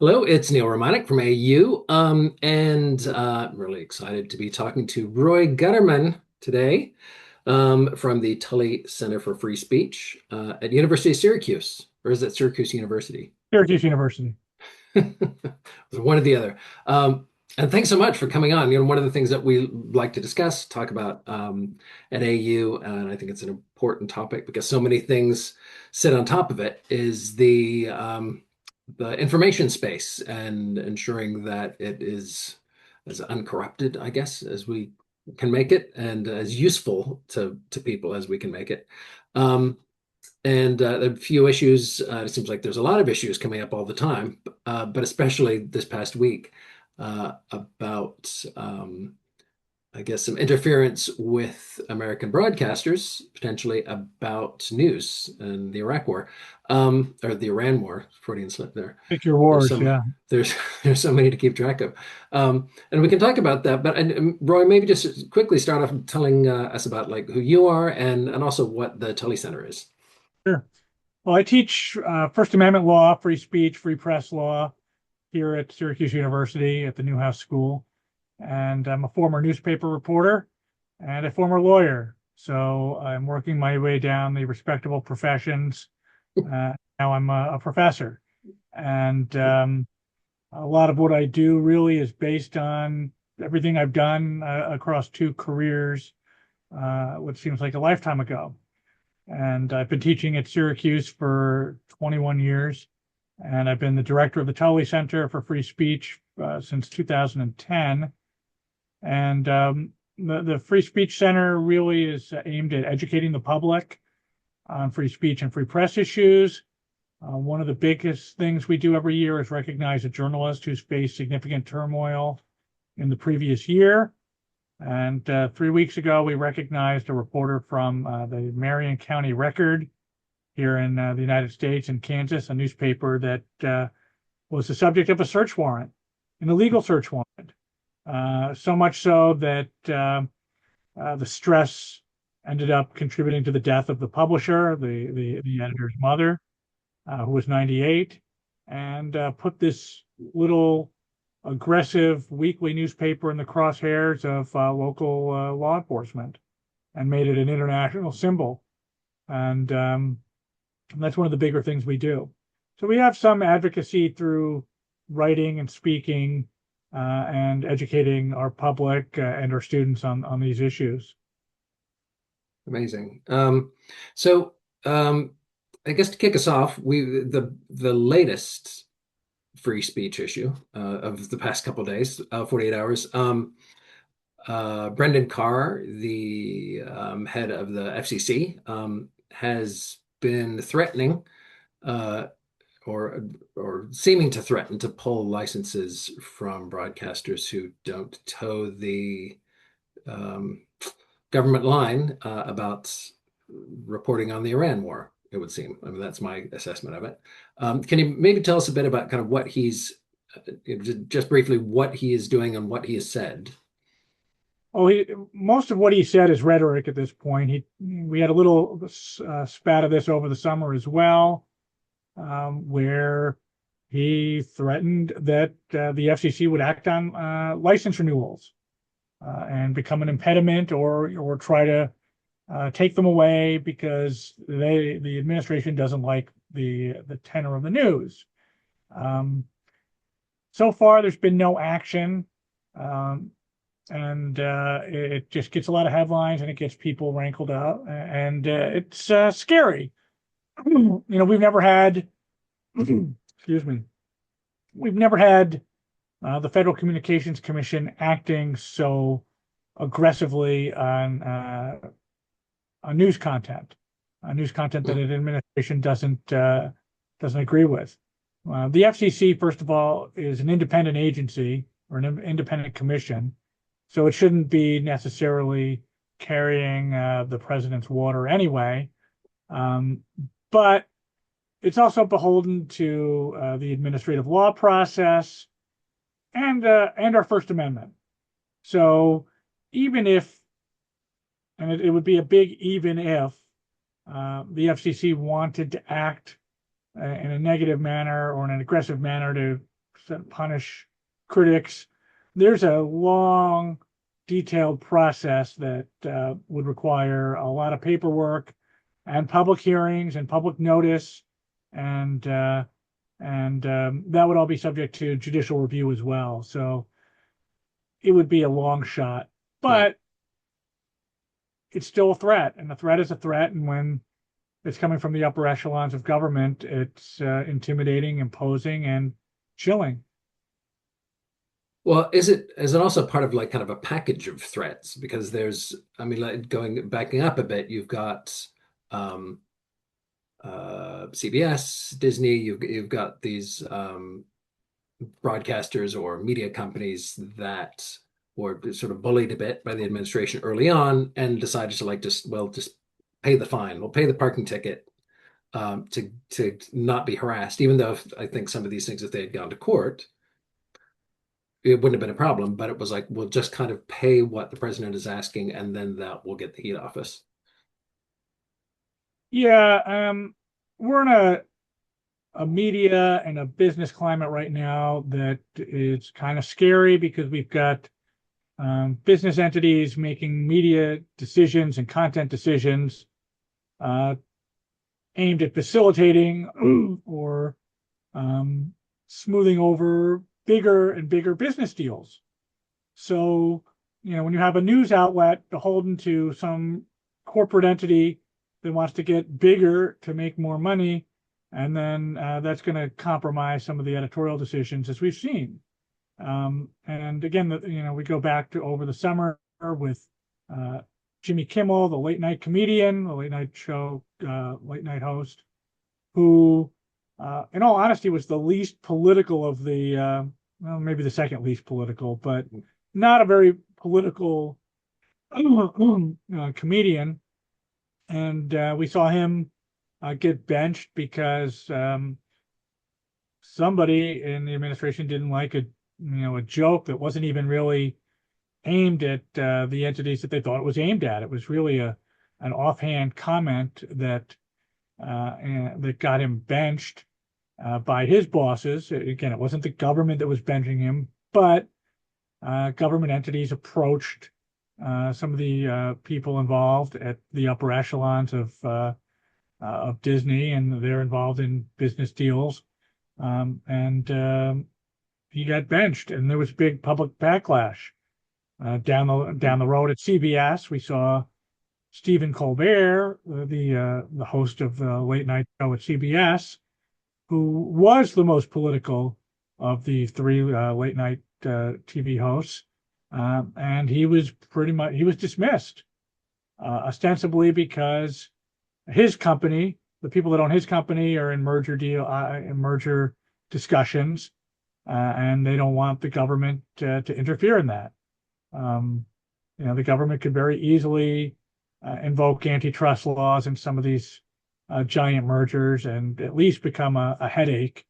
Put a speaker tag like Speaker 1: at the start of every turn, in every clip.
Speaker 1: Hello, it's Neal Romanek from AU, and I'm really excited to be talking to Roy Gutterman today from the Tully Center for Free Speech at University of Syracuse, or is it Syracuse University?
Speaker 2: Syracuse University.
Speaker 1: One or the other. And thanks so much for coming on. One of the things that we like to discuss, talk about at AU, and I think it's an important topic because so many things sit on top of it, is the information space and ensuring that it is as uncorrupted, I guess, as we can make it, and as useful to people as we can make it. Um, and a few issues. It seems like there's a lot of issues coming up all the time, but especially this past week about, I guess, some interference with American broadcasters, potentially about news and the Iraq War, or the Iran War. Freudian slip there.
Speaker 2: Pick your
Speaker 1: There's
Speaker 2: wars,
Speaker 1: some.
Speaker 2: yeah.
Speaker 1: There's there's so many to keep track of, and we can talk about that. But Roy, maybe just quickly start off telling us about like who you are and also what the Tully Center is.
Speaker 2: Sure. Well, I teach First Amendment law, free speech, free press law here at Syracuse University at the Newhouse School. And I'm a former newspaper reporter and a former lawyer. So I'm working my way down the respectable professions. Now I'm a professor. And a lot of what I do really is based on everything I've done across two careers, what seems like a lifetime ago. And I've been teaching at Syracuse for 21 years. And I've been the director of the Tully Center for Free Speech since 2010. And the Free Speech Center really is aimed at educating the public on free speech and free press issues. One of the biggest things we do every year is recognize a journalist who's faced significant turmoil in the previous year. And 3 weeks ago, we recognized a reporter from the Marion County Record here in the United States in Kansas, a newspaper that was the subject of a search warrant, an illegal search warrant. So much so that the stress ended up contributing to the death of the publisher, the editor's mother, who was 98, and put this little aggressive weekly newspaper in the crosshairs of local law enforcement and made it an international symbol. And that's one of the bigger things we do. So we have some advocacy through writing and speaking and educating our public and our students on these issues.
Speaker 1: Amazing. So I guess to kick us off, the latest free speech issue of the past couple of days, 48 hours. Brendan Carr, the head of the FCC, has been threatening uh, or seeming to threaten to pull licenses from broadcasters who don't toe the um, government line about reporting on the Iran war, it would seem. I mean, that's my assessment of it. Can you maybe tell us a bit about kind of what he's, just briefly, what he is doing and what he has said?
Speaker 2: Oh, most of what he said is rhetoric at this point. We had a little spat of this over the summer as well, where he threatened that the FCC would act on license renewals and become an impediment or try to take them away because the administration doesn't like the tenor of the news. So far, there's been no action, and it just gets a lot of headlines and it gets people rankled up, and it's scary. We've never had, excuse me, we've never had the Federal Communications Commission acting so aggressively on news content that an administration doesn't agree with. The FCC, first of all, is an independent agency or an independent commission, so it shouldn't be necessarily carrying the president's water anyway. But it's also beholden to the administrative law process and our First Amendment. So even if, and it would be a big even if, the FCC wanted to act in a negative manner or in an aggressive manner to punish critics. There's a long, detailed process that would require a lot of paperwork and public hearings and public notice, and that would all be subject to judicial review as well. So it would be a long shot,
Speaker 1: Right.
Speaker 2: but it's still a threat, and a threat is a threat. And when it's coming from the upper echelons of government, it's intimidating, imposing, and chilling.
Speaker 1: Well, is it also part of like kind of a package of threats? Because there's, I mean, like backing up a bit, you've got um, CBS, Disney, you've got these broadcasters or media companies that were sort of bullied a bit by the administration early on and decided to like just pay the fine, we'll pay the parking ticket to not be harassed. Even though I think some of these things, if they had gone to court, it wouldn't have been a problem. But it was like we'll just kind of pay what the president is asking, and then that will get the heat off us.
Speaker 2: Yeah, we're in a media and a business climate right now that is kind of scary because we've got business entities making media decisions and content decisions uh, aimed at facilitating or smoothing over bigger and bigger business deals. So, when you have a news outlet beholden to some corporate entity that wants to get bigger to make more money, and then that's going to compromise some of the editorial decisions as we've seen. And again, we go back to over the summer with Jimmy Kimmel, the late night comedian, the late night show, late night host, who, in all honesty, was the least political of the, well, maybe the second least political, but not a very political comedian. And we saw him get benched because somebody in the administration didn't like a joke that wasn't even really aimed at the entities that they thought it was aimed at. It was really an offhand comment that that got him benched by his bosses. Again, it wasn't the government that was benching him, but government entities approached some of the people involved at the upper echelons of Disney, and they're involved in business deals. And he got benched, and there was big public backlash. Down the road at CBS, we saw Stephen Colbert, the host of the late night show at CBS, who was the most political of the three late night TV hosts, and he was dismissed, ostensibly because his company, the people that own his company, are in merger discussions, and they don't want the government to interfere in that. The government could very easily invoke antitrust laws in some of these giant mergers and at least become a headache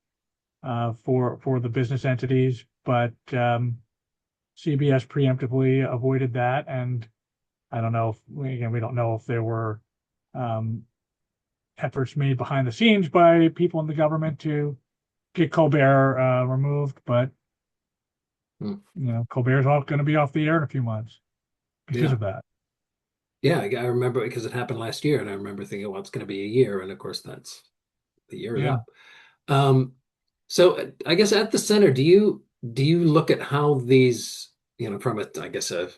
Speaker 2: for the business entities. But CBS preemptively avoided that, and I don't know we don't know if there were efforts made behind the scenes by people in the government to get Colbert removed, but Colbert's going to be off the air in a few months because
Speaker 1: Yeah.
Speaker 2: of that.
Speaker 1: Yeah, I remember because it happened last year, and I remember thinking, well, it's going to be a year, and of course, that's the year is
Speaker 2: Yeah.
Speaker 1: up. Um, so I guess at the center, do you look at how these, from I guess a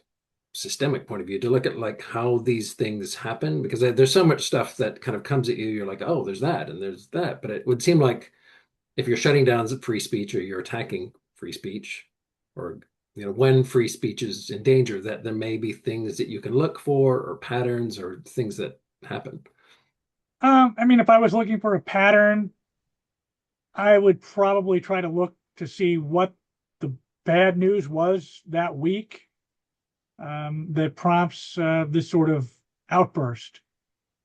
Speaker 1: systemic point of view, to look at like how these things happen? Because there's so much stuff that kind of comes at you. You're like, oh, there's that and there's that, but it would seem like if you're shutting down free speech or you're attacking free speech, or when free speech is in danger, that there may be things that you can look for or patterns or things that happen.
Speaker 2: If I was looking for a pattern, I would probably try to look to see what the bad news was that week that prompts this sort of outburst.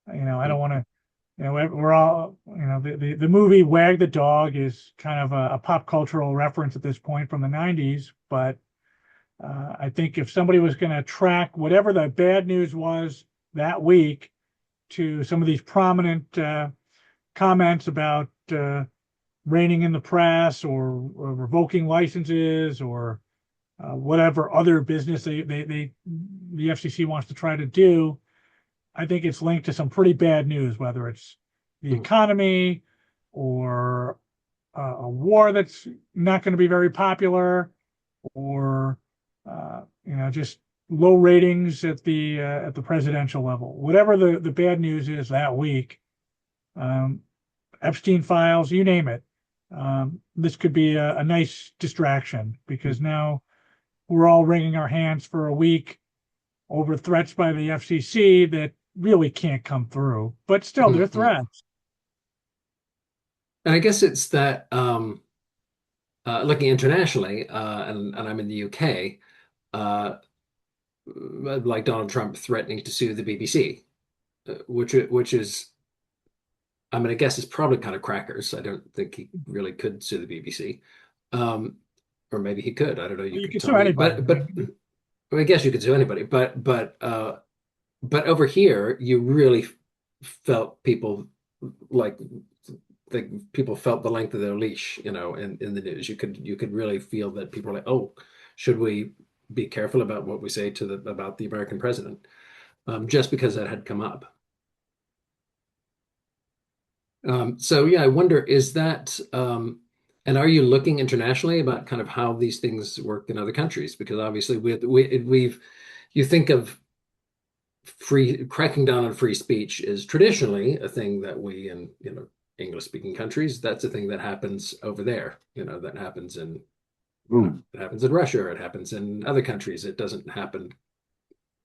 Speaker 2: I don't want to. We're all, the movie Wag the Dog is kind of a pop cultural reference at this point from the 90s, but I think if somebody was going to track whatever the bad news was that week to some of these prominent comments about reining in the press or revoking licenses or whatever other business the FCC wants to try to do, I think it's linked to some pretty bad news, whether it's the
Speaker 1: Mm,
Speaker 2: economy or a war that's not going to be very popular, or just low ratings at the presidential level. Whatever the bad news is that week, um, Epstein files, you name it. This could be a nice distraction because
Speaker 1: mm,
Speaker 2: now we're all wringing our hands for a week over threats by the FCC that really can't come through, but still they're
Speaker 1: mm.
Speaker 2: threats.
Speaker 1: And I guess it's that looking internationally, and I'm in the UK, uh, like Donald Trump threatening to sue the BBC, which is, I mean, I guess it's probably kind of crackers. I don't think he really could sue the BBC, um, or maybe he could. I don't know. You
Speaker 2: You
Speaker 1: could
Speaker 2: can
Speaker 1: tell
Speaker 2: sue
Speaker 1: me,
Speaker 2: anybody. I
Speaker 1: but
Speaker 2: mean,
Speaker 1: I guess you could sue anybody. But over here, you really felt people like people felt the length of their leash, in the news. You could really feel that people are like, oh, should we be careful about what we say about the American president, just because that had come up. So yeah, I wonder, is that and are you looking internationally about kind of how these things work in other countries? Because obviously we've you think of free cracking down on free speech is traditionally a thing that we in English speaking countries, that's a thing that happens over there, that happens in it happens in Russia, it happens in other countries. It doesn't happen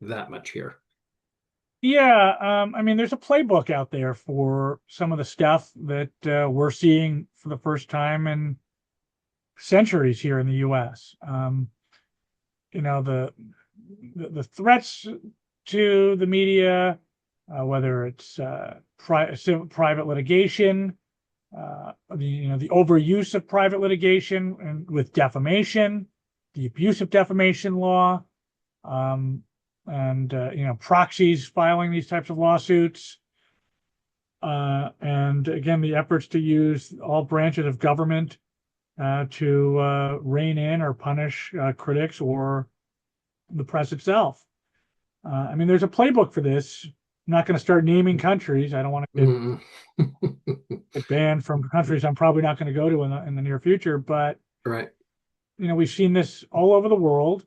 Speaker 1: that much here.
Speaker 2: yeah, I mean, there's a playbook out there for some of the stuff that we're seeing for the first time in centuries here in the U.S. You know, the threats to the media, whether it's private litigation, the overuse of private litigation and with defamation, the abuse of defamation law, um, and proxies filing these types of lawsuits, and again the efforts to use all branches of government to rein in or punish critics or the press itself. I mean, there's a playbook for this. I'm not going to start naming countries. I don't want to
Speaker 1: Mm.
Speaker 2: get banned from countries I'm probably not going to go to in the near future. But
Speaker 1: Right.
Speaker 2: we've seen this all over the world,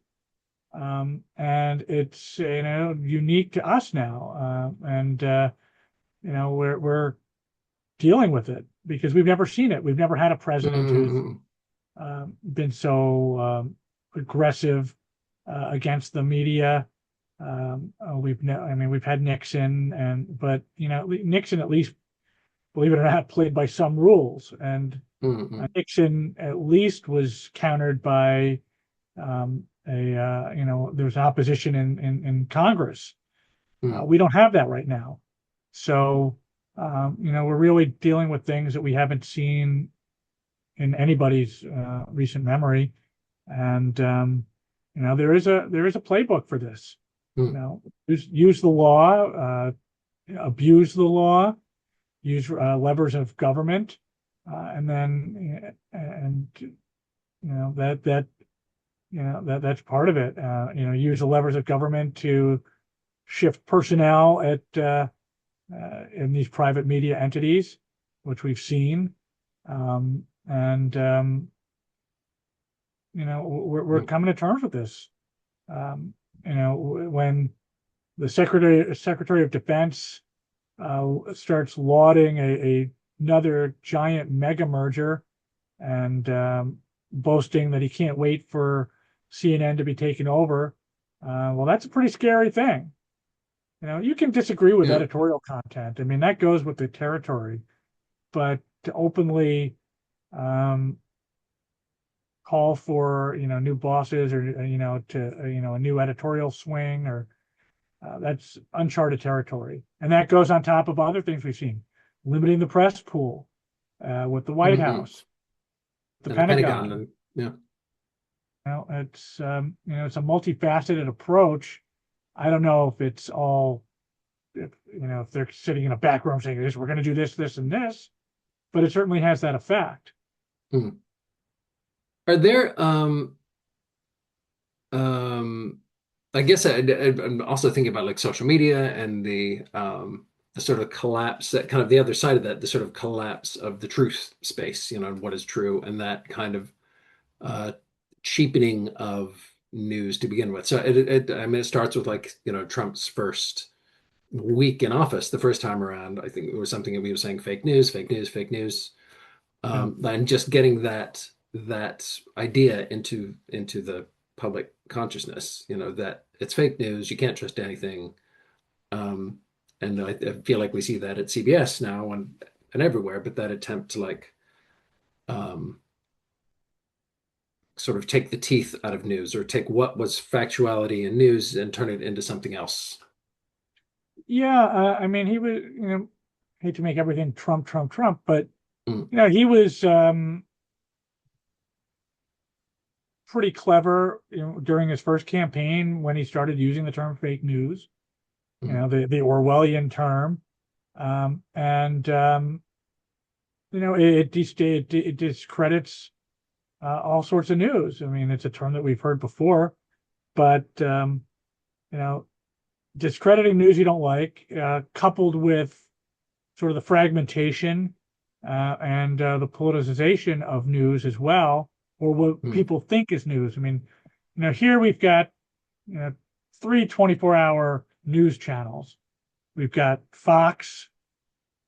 Speaker 2: and it's unique to us now, and we're dealing with it because we've never seen it. We've never had a president who's
Speaker 1: Mm.
Speaker 2: been so aggressive against the media. I mean, we've had Nixon, but Nixon at least, believe it or not, played by some rules, and
Speaker 1: Mm.
Speaker 2: Nixon at least was countered by there's opposition in Congress.
Speaker 1: Mm.
Speaker 2: We don't have that right now, so we're really dealing with things that we haven't seen in anybody's recent memory, and there is a playbook for this.
Speaker 1: Mm.
Speaker 2: Use the law, abuse the law, use levers of government, and then and that's part of it. Use the levers of government to shift personnel at in these private media entities, which we've seen, and we're
Speaker 1: Mm.
Speaker 2: coming to terms with this. When the Secretary of Defense starts lauding another giant mega merger and boasting that he can't wait for CNN to be taken over. Well, that's a pretty scary thing. You can disagree with
Speaker 1: Yeah.
Speaker 2: editorial content. I mean, that goes with the territory, but to openly um, call for new bosses or to a new editorial swing or that's uncharted territory, and that goes on top of other things we've seen, limiting the press pool with the White
Speaker 1: Mm.
Speaker 2: House, the
Speaker 1: And the Pentagon,
Speaker 2: Pentagon.
Speaker 1: and yeah.
Speaker 2: It's a multifaceted approach. I don't know if it's all if they're sitting in a back room saying this, we're going to do this, this, and this, but it certainly has that effect.
Speaker 1: Hmm. Are there um I guess I'm also thinking about like social media and the sort of collapse, that kind of the other side of that, the sort of collapse of the truth space, what is true, and that kind of uh, cheapening of news to begin with. So I mean, it starts with like, Trump's first week in office, the first time around. I think it was something that we were saying fake news, fake news, fake news,
Speaker 2: Yeah.
Speaker 1: and just getting that idea into the public consciousness, that it's fake news, you can't trust anything. Um, and I feel like we see that at CBS now and everywhere, but that attempt to like um, sort of take the teeth out of news, or take what was factuality in news and turn it into something else.
Speaker 2: Yeah, I mean, he was, hate to make everything Trump, Trump, Trump, but
Speaker 1: Mm,
Speaker 2: he was pretty clever, during his first campaign when he started using the term fake news,
Speaker 1: mm,
Speaker 2: the Orwellian term, and it discredits all sorts of news. I mean, it's a term that we've heard before, but you know, discrediting news you don't like, coupled with sort of the fragmentation and the politicization of news as well, or what
Speaker 1: mm,
Speaker 2: people think is news. I mean, here we've got you know, three 24-hour news channels. We've got Fox,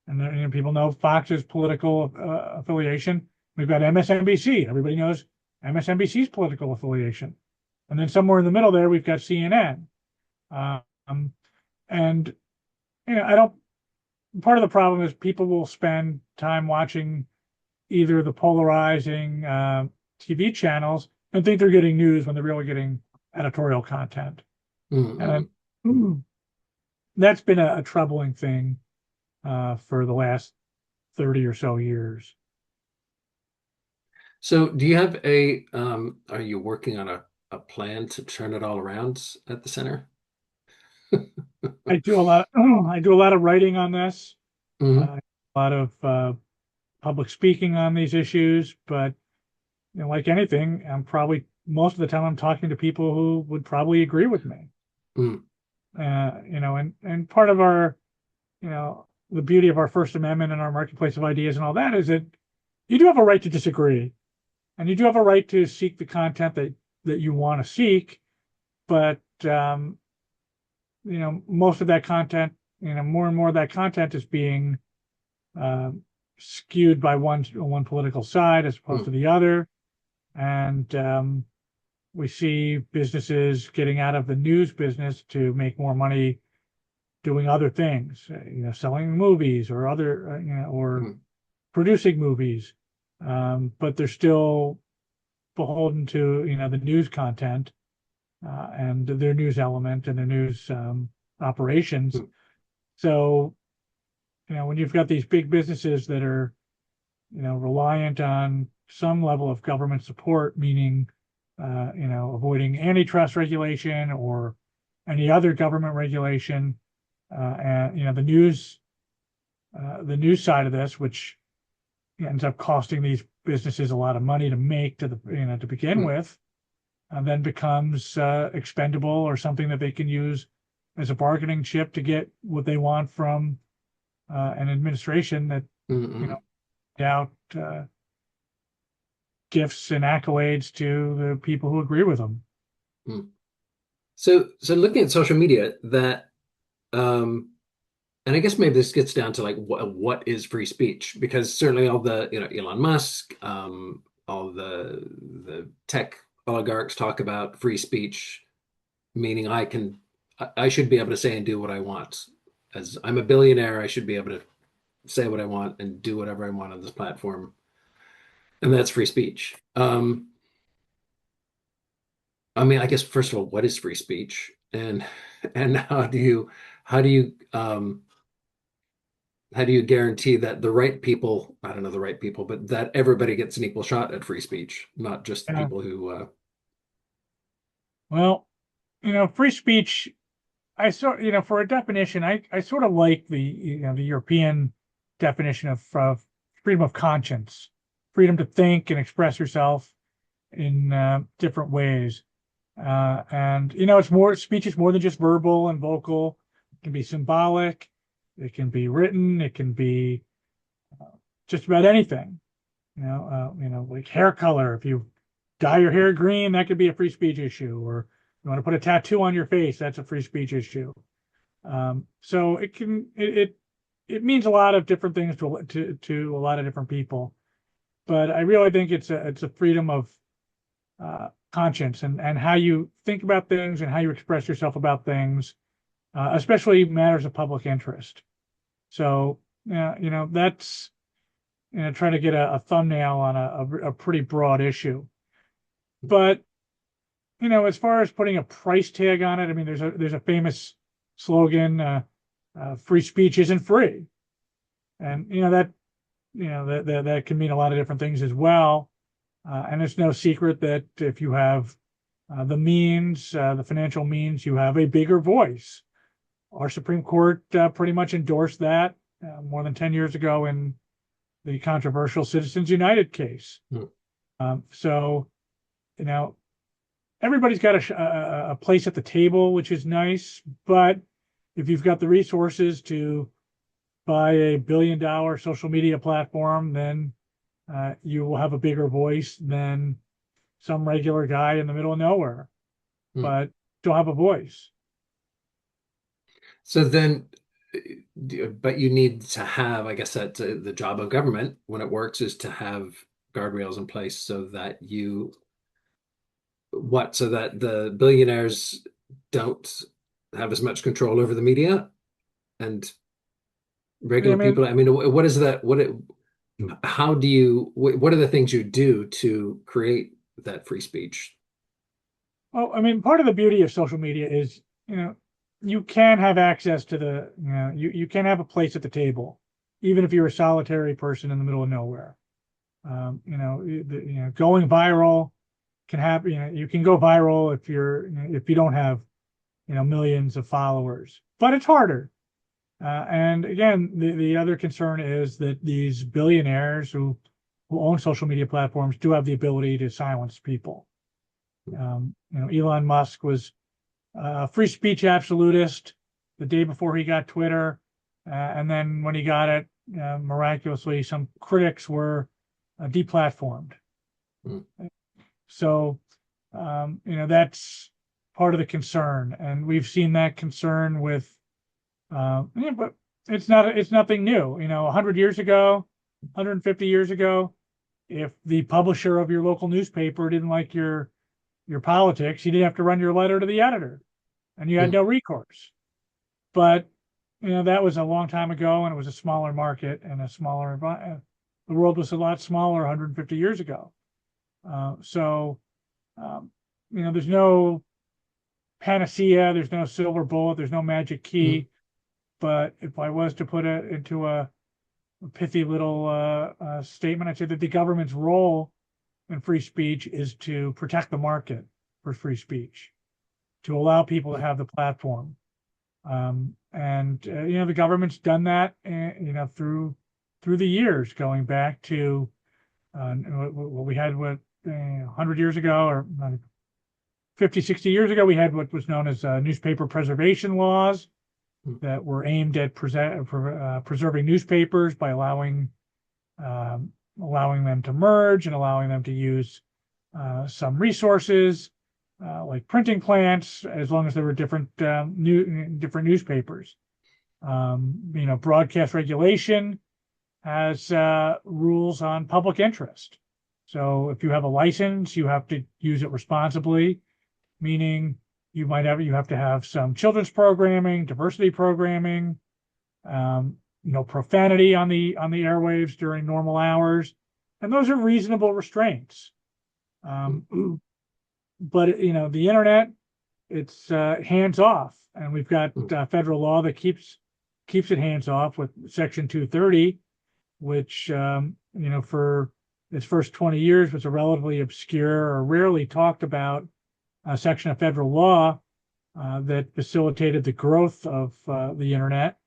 Speaker 2: and people know Fox's political affiliation. We've got MSNBC. Everybody knows MSNBC's political affiliation. And then somewhere in the middle there, we've got CNN. Um, and I don't. Part of the problem is people will spend time watching either the polarizing TV channels and think they're getting news when they're really getting editorial content.
Speaker 1: mm,
Speaker 2: And
Speaker 1: mm.
Speaker 2: that's been a troubling thing for the last 30 or so years.
Speaker 1: So do you have are you working on a plan to turn it all around at the center?
Speaker 2: I do a lot. I do a lot of writing on this,
Speaker 1: Hmm.
Speaker 2: a lot of public speaking on these issues. But like anything, I'm probably most of the time I'm talking to people who would probably agree with me.
Speaker 1: Mm,
Speaker 2: And part of our, the beauty of our First Amendment and our marketplace of ideas and all that is that you do have a right to disagree, and you do have a right to seek the content that you want to seek. But most of that content, more and more of that content is being um, skewed by one political side as opposed to
Speaker 1: mm,
Speaker 2: the other, and we see businesses getting out of the news business to make more money doing other things, selling movies or other, or
Speaker 1: mm,
Speaker 2: producing movies, but they're still beholden to the news content and their news element and their news operations.
Speaker 1: mm,
Speaker 2: So when you've got these big businesses that are reliant on some level of government support, meaning avoiding antitrust regulation or any other government regulation, and the news side of this, which ends up costing these businesses a lot of money to make to begin
Speaker 1: mm,
Speaker 2: with, and then becomes expendable or something that they can use as a bargaining chip to get what they want from an administration that
Speaker 1: mm,
Speaker 2: you know
Speaker 1: mm,
Speaker 2: doubt gifts and accolades to the people who agree with them.
Speaker 1: mm. So looking at social media, that um, and I guess maybe this gets down to like what is free speech? Because certainly all the, Elon Musk, all the tech oligarchs talk about free speech, meaning I should be able to say and do what I want. As I'm a billionaire, I should be able to say what I want and do whatever I want on this platform, and that's free speech. I mean, I guess first of all, what is free speech, and how do you how do you guarantee that the right people, I don't know the right people, but that everybody gets an equal shot at free speech, not just the
Speaker 2: Uh,
Speaker 1: people who,
Speaker 2: well, free speech. For a definition, I sort of like the European definition of freedom of conscience. freedom to think and express yourself in different ways. And speech is more than just verbal and vocal. It can be symbolic, it can be written, it can be just about anything. Like hair color. If you dye your hair green, that could be a free speech issue. Or you want to put a tattoo on your face, that's a free speech issue. So it means a lot of different things to a lot of different people. But I really think it's a freedom of conscience and how you think about things and how you express yourself about things, especially matters of public interest. So that's trying to get a thumbnail on a pretty broad issue. But as far as putting a price tag on it, I mean, there's a famous slogan, free speech isn't free. And that can mean a lot of different things as well. And it's no secret that if you have the means, the financial means, you have a bigger voice. Our Supreme Court pretty much endorsed that more than 10 years ago in the controversial Citizens United case. So, everybody's got a place at the table, which is nice. But if you've got the resources to buy $1 billion social media platform, then you will have a bigger voice than some regular guy in the middle of nowhere, but don't have a voice.
Speaker 1: So then, but you need to have, I guess that's the job of government when it works, is to have guardrails in place so that so that the billionaires don't have as much control over the media and regular people. I mean, what is that? What are the things you do to create that free speech?
Speaker 2: Well, I mean, part of the beauty of social media is, you can have access to you can have a place at the table, even if you're a solitary person in the middle of nowhere. Going viral can happen. You can go viral if you don't have, millions of followers, but it's harder. And again, the other concern is that these billionaires who own social media platforms do have the ability to silence people. Elon Musk was a free speech absolutist the day before he got Twitter. And then when he got it, miraculously, some critics were deplatformed. So, that's part of the concern. And we've seen that concern with, but it's nothing new. 100 years ago, 150 years ago, if the publisher of your local newspaper didn't like your politics, you didn't have to run your letter to the editor, and you had no recourse. But that was a long time ago, and it was a smaller market and the world was a lot smaller 150 years ago. So there's no panacea, there's no silver bullet, there's no magic key. But if I was to put it into a pithy little statement, I'd say that the government's role in free speech is to protect the market for free speech, to allow people to have the platform. The government's done that, through the years, going back to what we had 100 years ago, or 50, 60 years ago, we had what was known as newspaper preservation laws that were aimed at preserving newspapers by allowing them to merge and allowing them to use some resources like printing plants, as long as there were different newspapers. Broadcast regulation has rules on public interest. So if you have a license, you have to use it responsibly, meaning you have to have some children's programming, diversity programming, profanity on the airwaves during normal hours, and those are reasonable restraints. But the internet, it's hands off, and we've got federal law that keeps it hands off with Section 230, which for its first 20 years was a relatively obscure or rarely talked about section of federal law that facilitated the growth of the internet,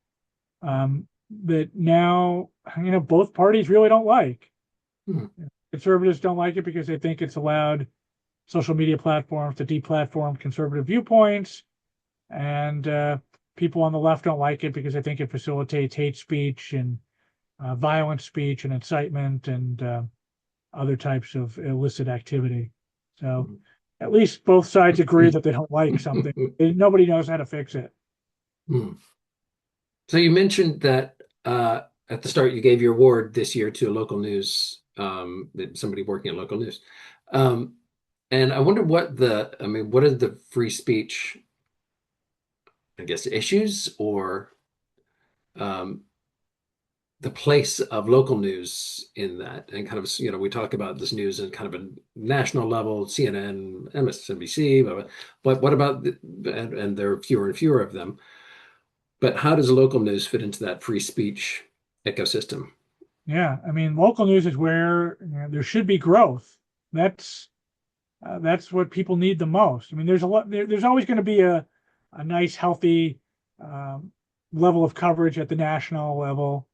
Speaker 2: that now both parties really don't like. Conservatives don't like it because they think it's allowed social media platforms to deplatform conservative viewpoints, and people on the left don't like it because they think it facilitates hate speech and violent speech and incitement and other types of illicit activity. So at least both sides agree that they don't like something. Nobody knows how to fix it.
Speaker 1: So you mentioned that at the start you gave your award this year to a local news, somebody working at local news. Um, and I wonder what are the free speech, I guess, issues or um, the place of local news in that? And kind of, we talk about this news in kind of a national level, CNN, MSNBC, but what about, and there are fewer and fewer of them. But how does local news fit into that free speech ecosystem?
Speaker 2: Yeah, I mean, local news is where there should be growth. That's what people need the most. I mean, there's always going to be a nice, healthy um, level of coverage at the national level.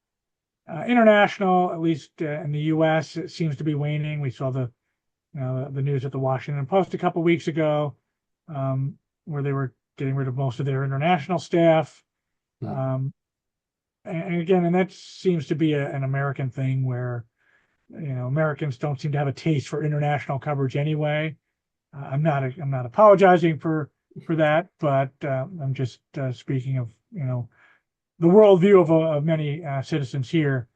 Speaker 2: International, at least in the U.S., it seems to be waning. We saw the news at the Washington Post a couple weeks ago, where they were getting rid of most of their international staff.
Speaker 1: Hmm.
Speaker 2: And that seems to be an American thing where Americans don't seem to have a taste for international coverage anyway. I'm not apologizing for that, but I'm just speaking of the worldview of many citizens here.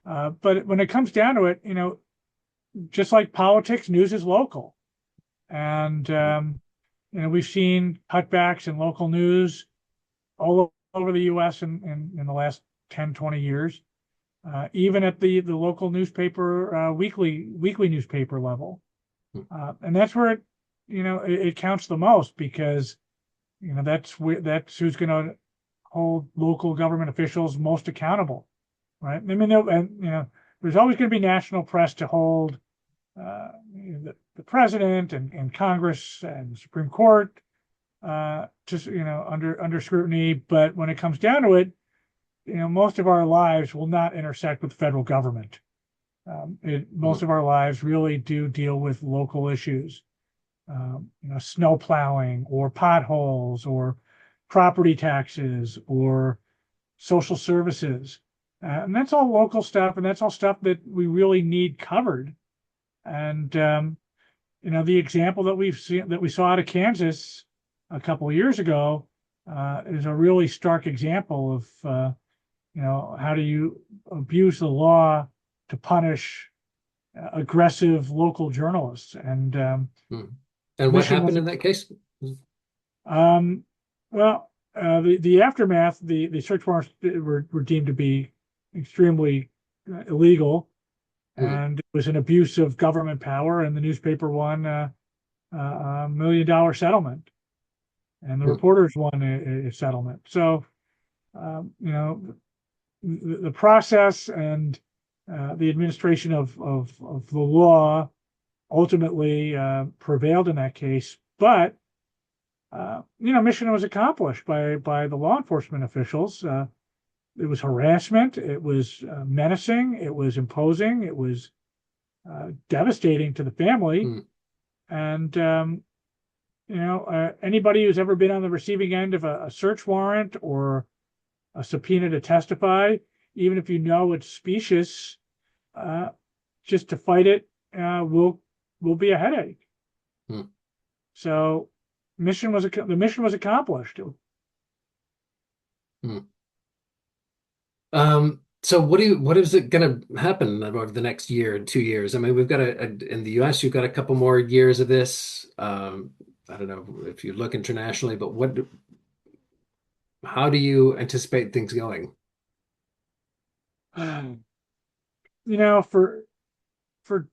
Speaker 2: But when it comes down to it, just like politics, news is local, and we've seen cutbacks in local news all over the U.S. in the last 10, 20 years, even at the local newspaper, weekly newspaper level. And that's where it counts the most because, that's who's going to hold local government officials most accountable, right? I mean, there's always going to be national press to hold the president and Congress and the Supreme Court just under scrutiny. But when it comes down to it, most of our lives will not intersect with the federal government. Most of our lives really do deal with local issues, snow plowing or potholes or property taxes or social services. And that's all local stuff, and that's all stuff that we really need covered. And the example that we saw out of Kansas a couple of years ago is a really stark example of how do you abuse the law to punish aggressive local journalists. And
Speaker 1: And what
Speaker 2: Mission
Speaker 1: happened
Speaker 2: was
Speaker 1: in that case?
Speaker 2: well, the aftermath, the search warrants were deemed to be extremely illegal,
Speaker 1: Hmm.
Speaker 2: and it was an abuse of government power, and the newspaper won $1 million settlement, and the
Speaker 1: Hmm.
Speaker 2: reporters won a settlement. So, the process and the administration of the law ultimately prevailed in that case, but mission was accomplished by the law enforcement officials. It was harassment. It was menacing. It was imposing. It was devastating to the family.
Speaker 1: Hmm.
Speaker 2: And anybody who's ever been on the receiving end of a search warrant or a subpoena to testify, even if it's specious, just to fight it will be a headache.
Speaker 1: Hmm.
Speaker 2: So the mission was accomplished.
Speaker 1: Hmm. So what is it going to happen over the next year, 2 years? I mean, we've got in the US, you've got a couple more years of this. I don't know if you look internationally, but how do you anticipate things going?
Speaker 2: Um, for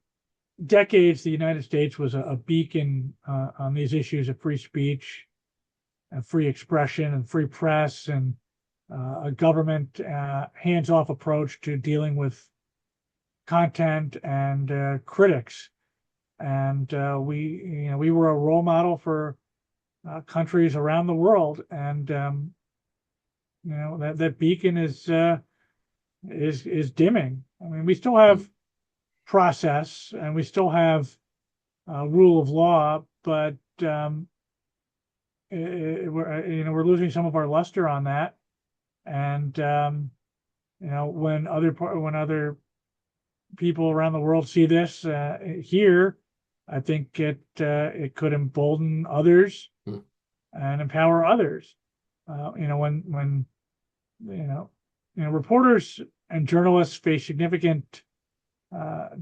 Speaker 2: decades, the United States was a beacon on these issues of free speech and free expression and free press and a government hands-off approach to dealing with content and critics. And we were a role model for countries around the world. And that beacon is dimming. I mean, we still have process, and we still have rule of law, but we're losing some of our luster on that. And when other people around the world see this here, I think it could embolden others
Speaker 1: Mm.
Speaker 2: and empower others. When reporters and journalists face significant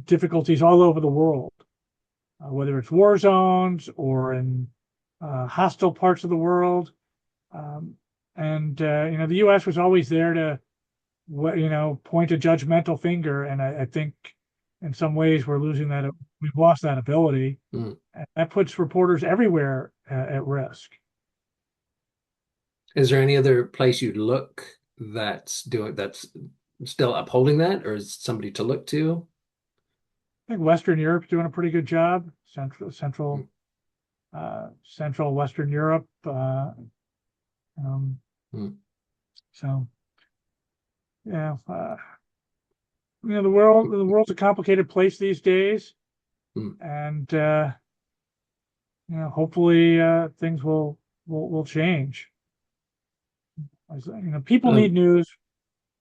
Speaker 2: difficulties all over the world, whether it's war zones or in hostile parts of the world. And the U.S. was always there to, point a judgmental finger. And I think in some ways we've lost that ability.
Speaker 1: Mm.
Speaker 2: And that puts reporters everywhere at risk.
Speaker 1: Is there any other place you'd look that's still upholding that, or is somebody to look to?
Speaker 2: I think Western Europe's doing a pretty good job.
Speaker 1: Mm.
Speaker 2: Central Western Europe.
Speaker 1: Mm.
Speaker 2: So yeah, the world's a complicated place these days,
Speaker 1: Mm.
Speaker 2: and hopefully things will change. People need
Speaker 1: Um,
Speaker 2: news.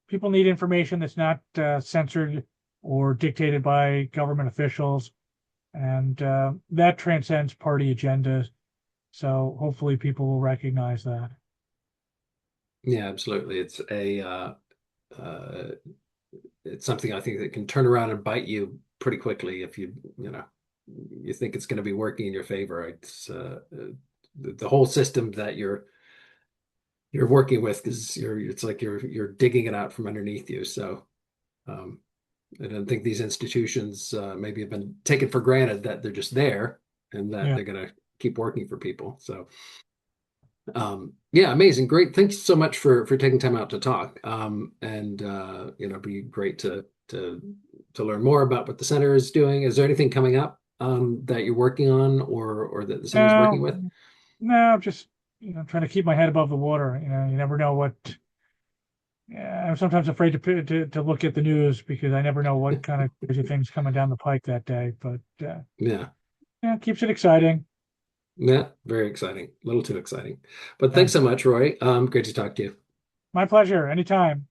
Speaker 2: People need information that's not censored or dictated by government officials, and that transcends party agendas. So hopefully people will recognize that.
Speaker 1: yeah, absolutely. Uh, it's something I think that can turn around and bite you pretty quickly if you think it's going to be working in your favor. It's the whole system that you're working with because it's like you're digging it out from underneath you. So um, I don't think these institutions maybe have been taken for granted that they're just there and that
Speaker 2: Yeah.
Speaker 1: they're going to keep working for people. So yeah, amazing, great. Thanks so much for taking time out to talk. And be great to learn more about what the center is doing. Is there anything coming up that you're working on or that the center is working with?
Speaker 2: No, no, just trying to keep my head above the water. You never know what. Yeah, I'm sometimes afraid to look at the news because I never know what kind of crazy things coming down the pike that day. But
Speaker 1: Yeah.
Speaker 2: yeah, it keeps it exciting.
Speaker 1: Yeah, very exciting. A little too exciting. But
Speaker 2: Yeah,
Speaker 1: thanks so much, Roy. Great to talk to you.
Speaker 2: my pleasure. Anytime.